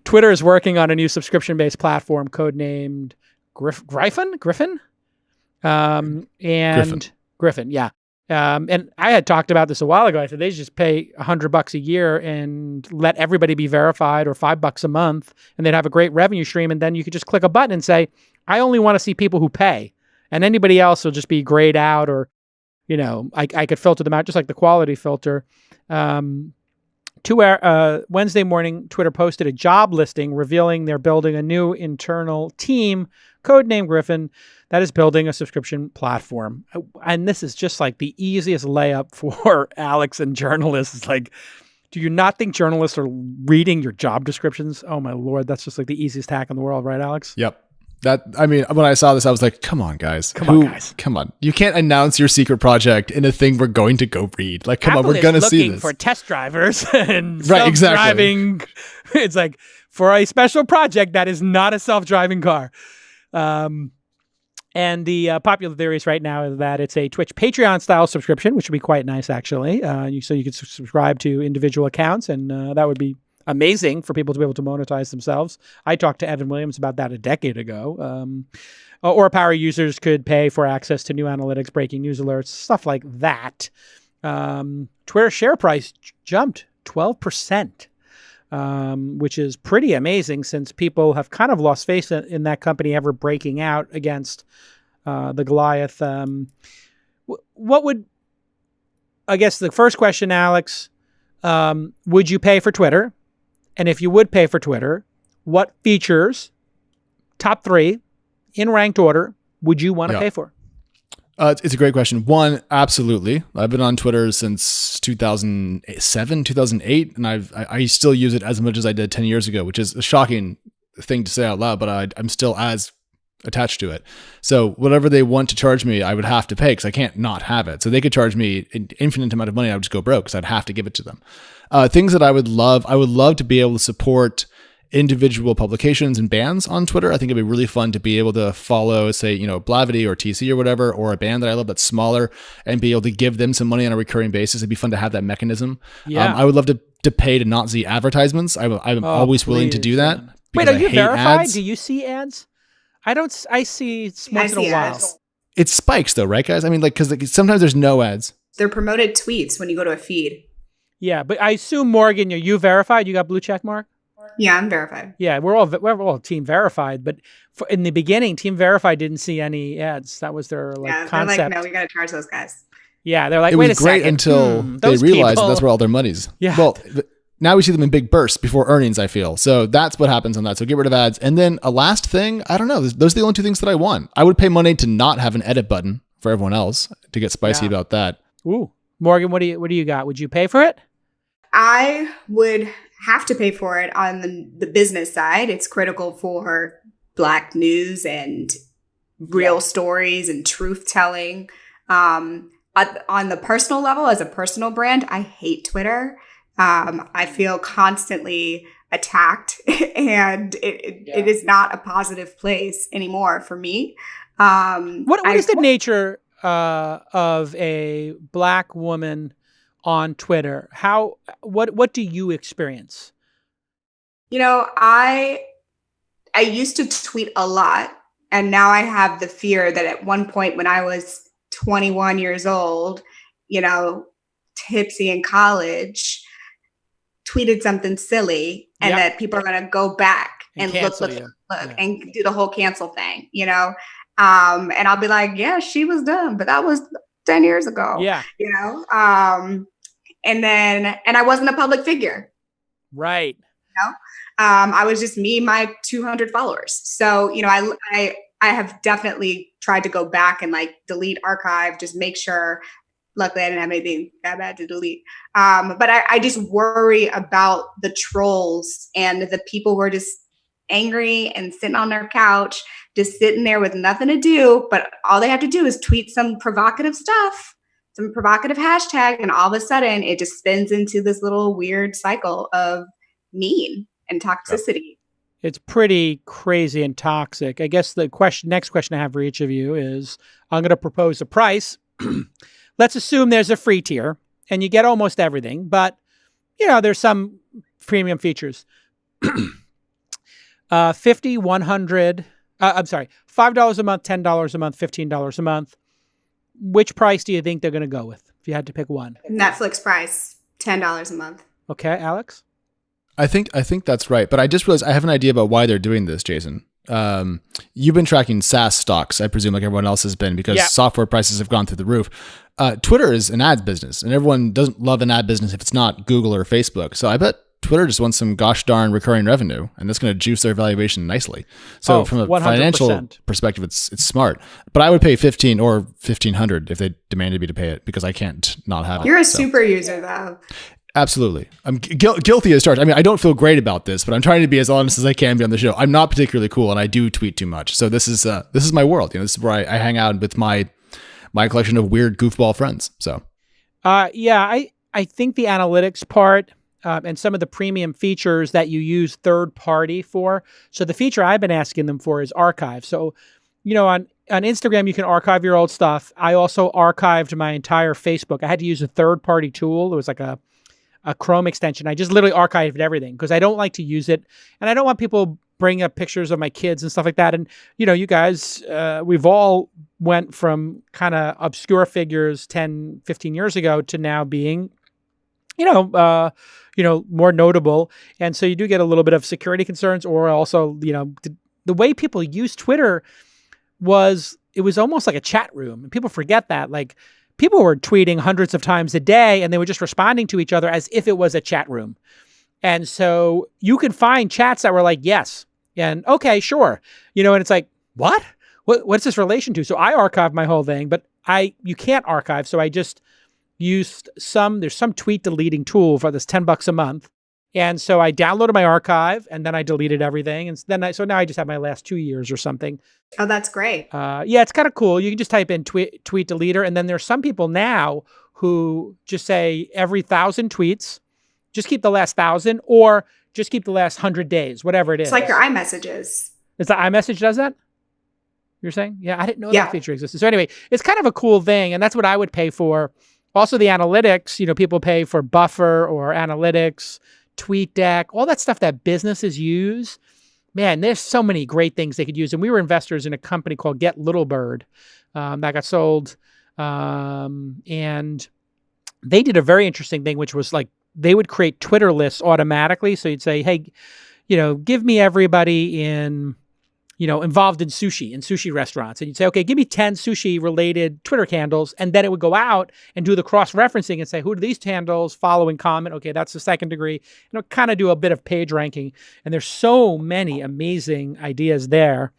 Twitter is working on a new subscription-based platform codenamed Griffin. Griffin, yeah. And I had talked about this a while ago. I said they should just pay $100 a year and let everybody be verified, or $5 a month, and they'd have a great revenue stream. And then you could just click a button and say, I only want to see people who pay, and anybody else will just be grayed out, or, I could filter them out just like the quality filter. Wednesday morning, Twitter posted a job listing revealing they're building a new internal team, codenamed Griffin, that is building a subscription platform. And this is just like the easiest layup for Alex and journalists. It's like, do you not think journalists are reading your job descriptions? Oh my Lord, that's just like the easiest hack in the world, right, Alex? Yep. When I saw this, I was like, come on, guys. Come on. You can't announce your secret project in a thing we're going to go read. Like, come on, we're going to see this. Looking for test drivers and right, self-driving. Exactly. It's like, for a special project that is not a self-driving car. And the popular theories right now is that it's a Twitch Patreon-style subscription, which would be quite nice, actually. So you could subscribe to individual accounts, and that would be amazing for people to be able to monetize themselves. I talked to Evan Williams about that a decade ago. Or power users could pay for access to new analytics, breaking news alerts, stuff like that. Twitter share price jumped 12%, which is pretty amazing since people have kind of lost faith in that company ever breaking out against the Goliath. I guess the first question, Alex, would you pay for Twitter? And if you would pay for Twitter, what features, top 3, in ranked order, would you want to pay for? It's a great question. One, absolutely. I've been on Twitter since 2007, 2008, and I still use it as much as I did 10 years ago, which is a shocking thing to say out loud, but I'm still as attached to it. So whatever they want to charge me, I would have to pay because I can't not have it. So they could charge me an infinite amount of money. I would just go broke because I'd have to give it to them. Things that I would love to be able to support individual publications and bands on Twitter. I think it'd be really fun to be able to follow, say, Blavity or TC or whatever, or a band that I love that's smaller, and be able to give them some money on a recurring basis. It'd be fun to have that mechanism. Yeah. I would love to pay to not see advertisements. I'm always willing to do that. Wait, are you verified? Ads. Do you see ads? I see once in a while. It spikes though, right, guys? I mean, because sometimes there's no ads. They're promoted tweets when you go to a feed. Yeah, but I assume, Morgan, you verified? You got blue check mark? Yeah, I'm verified. Yeah, we're all team verified, but in the beginning, team verified didn't see any ads. That was their concept. They're like, no, we got to charge those guys. Yeah, they're like, wait a second. It was great until they realized that's where all their money's. Yeah. Well, now we see them in big bursts before earnings, I feel. So that's what happens on that. So get rid of ads. And then a last thing, I don't know. Those are the only 2 things that I want. I would pay money to not have an edit button for everyone else, to get spicy about that. Ooh, Morgan, what do you got? Would you pay for it? I would have to pay for it on the business side. It's critical for Black news and real stories and truth telling. On the personal level, as a personal brand, I hate Twitter. I feel constantly attacked, and it is not a positive place anymore for me. What is the nature of a Black woman on Twitter? What do you experience? I used to tweet a lot, and now I have the fear that at one point when I was 21 years old, tipsy in college, tweeted something silly, and that people are going to go back and look and do the whole cancel thing, and I'll be like, yeah, she was dumb, but that was 10 years ago. Yeah. And I wasn't a public figure. Right. I was just me, my 200 followers. So, I have definitely tried to go back and delete, archive, just make sure. Luckily, I didn't have anything that bad to delete. But I just worry about the trolls and the people who are just angry and sitting on their couch, just sitting there with nothing to do. But all they have to do is tweet some provocative stuff, some provocative hashtag, and all of a sudden it just spins into this little weird cycle of mean and toxicity. It's pretty crazy and toxic. I guess the next question I have for each of you is, I'm going to propose a price. Let's assume there's a free tier and you get almost everything, but there's some premium features. $50, $100, I'm sorry, $5 a month, $10 a month, $15 a month. Which price do you think they're going to go with if you had to pick one? Netflix price, $10 a month. Okay, Alex? I think that's right, but I just realized I have an idea about why they're doing this, Jason. You've been tracking SaaS stocks, I presume, like everyone else has been, because software prices have gone through the roof. Twitter is an ads business, and everyone doesn't love an ad business if it's not Google or Facebook. So I bet Twitter just wants some gosh darn recurring revenue, and that's going to juice their valuation nicely. So from a 100%. Financial perspective, it's smart. But I would pay $15 or $1,500 if they demanded me to pay it, because I can't not have it. You're a super user, though. Absolutely. I'm guilty as charged. I mean, I don't feel great about this, but I'm trying to be as honest as I can be on the show. I'm not particularly cool, and I do tweet too much. So this is my world. This is where I hang out with my collection of weird goofball friends. So, I think the analytics part and some of the premium features that you use third party for. So the feature I've been asking them for is archive. So, on Instagram, you can archive your old stuff. I also archived my entire Facebook. I had to use a third party tool. It was like a Chrome extension. I just literally archived everything because I don't like to use it. And I don't want people bringing up pictures of my kids and stuff like that. And, you guys, we've all went from kind of obscure figures 10, 15 years ago to now being, more notable. And so you do get a little bit of security concerns, or also, the way people use Twitter it was almost like a chat room. And people forget that. Like, people were tweeting hundreds of times a day, and they were just responding to each other as if it was a chat room. And so you could find chats that were like, yes, and okay, sure. And it's like, what? What's this relation to? So I archived my whole thing, but you can't archive. So I just used there's some tweet deleting tool for this $10 a month. And so I downloaded my archive, and then I deleted everything. And then so now I just have my last 2 years or something. Oh, that's great. It's kind of cool. You can just type in tweet deleter. And then there's some people now who just say every 1,000 tweets, just keep the last 1,000, or just keep the last 100 days, whatever it is. It's like your iMessages. Is the iMessage does that? You're saying? Yeah, I didn't know that feature existed. So anyway, it's kind of a cool thing. And that's what I would pay for. Also the analytics, people pay for Buffer or analytics, TweetDeck, all that stuff that businesses use. Man, there's so many great things they could use. And we were investors in a company called Get Little Bird that got sold. And they did a very interesting thing, which was like they would create Twitter lists automatically. So you'd say, hey, give me everybody involved in sushi restaurants. And you'd say, okay, give me 10 sushi related Twitter handles. And then it would go out and do the cross-referencing and say, who do these handles follow and comment? Okay, that's the second degree. And it'll kind of do a bit of page ranking. And there's so many amazing ideas there.